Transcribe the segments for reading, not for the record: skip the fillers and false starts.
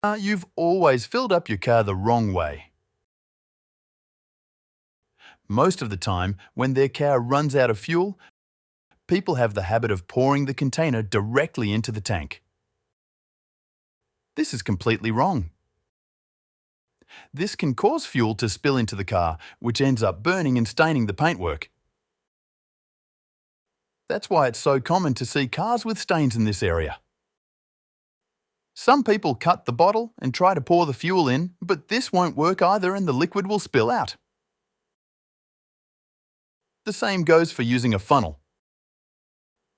You've always filled up your car the wrong way. Most of the time, when their car runs out of fuel, people have the habit of pouring the container directly into the tank. This is completely wrong. This can cause fuel to spill into the car, which ends up burning and staining the paintwork. That's why it's so common to see cars with stains in this area. Some people cut the bottle and try to pour the fuel in, but this won't work either and the liquid will spill out. The same goes for using a funnel.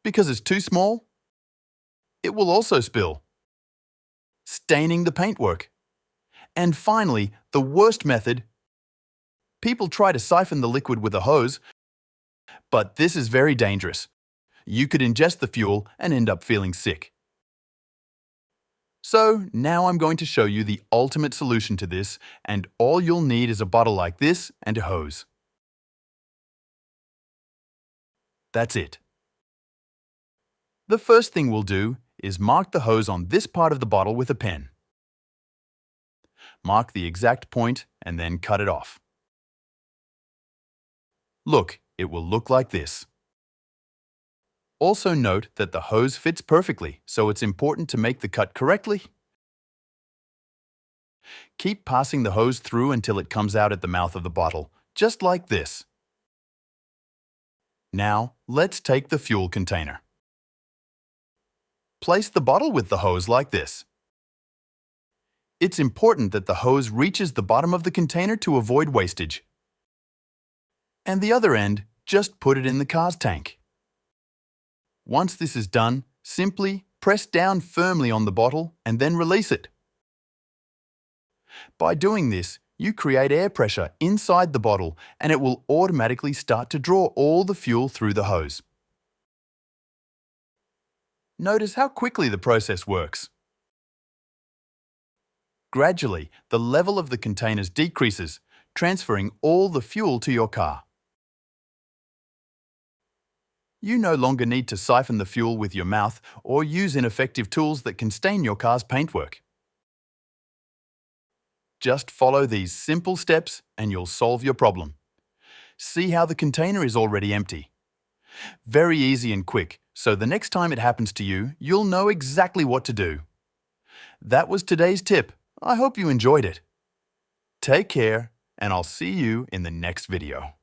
Because it's too small, it will also spill, staining the paintwork. And finally, the worst method, people try to siphon the liquid with a hose, but this is very dangerous. You could ingest the fuel and end up feeling sick. So now I'm going to show you the ultimate solution to this, and all you'll need is a bottle like this and a hose. That's it. The first thing we'll do is mark the hose on this part of the bottle with a pen. Mark the exact point and then cut it off. Look, it will look like this. Also note that the hose fits perfectly, so it's important to make the cut correctly. Keep passing the hose through until it comes out at the mouth of the bottle, just like this. Now, let's take the fuel container. Place the bottle with the hose like this. It's important that the hose reaches the bottom of the container to avoid wastage. And the other end, just put it in the car's tank. Once this is done, simply press down firmly on the bottle and then release it. By doing this, you create air pressure inside the bottle and it will automatically start to draw all the fuel through the hose. Notice how quickly the process works. Gradually, the level of the containers decreases, transferring all the fuel to your car. You no longer need to siphon the fuel with your mouth or use ineffective tools that can stain your car's paintwork. Just follow these simple steps and you'll solve your problem. See how the container is already empty. Very easy and quick, so the next time it happens to you, you'll know exactly what to do. That was today's tip. I hope you enjoyed it. Take care, and I'll see you in the next video.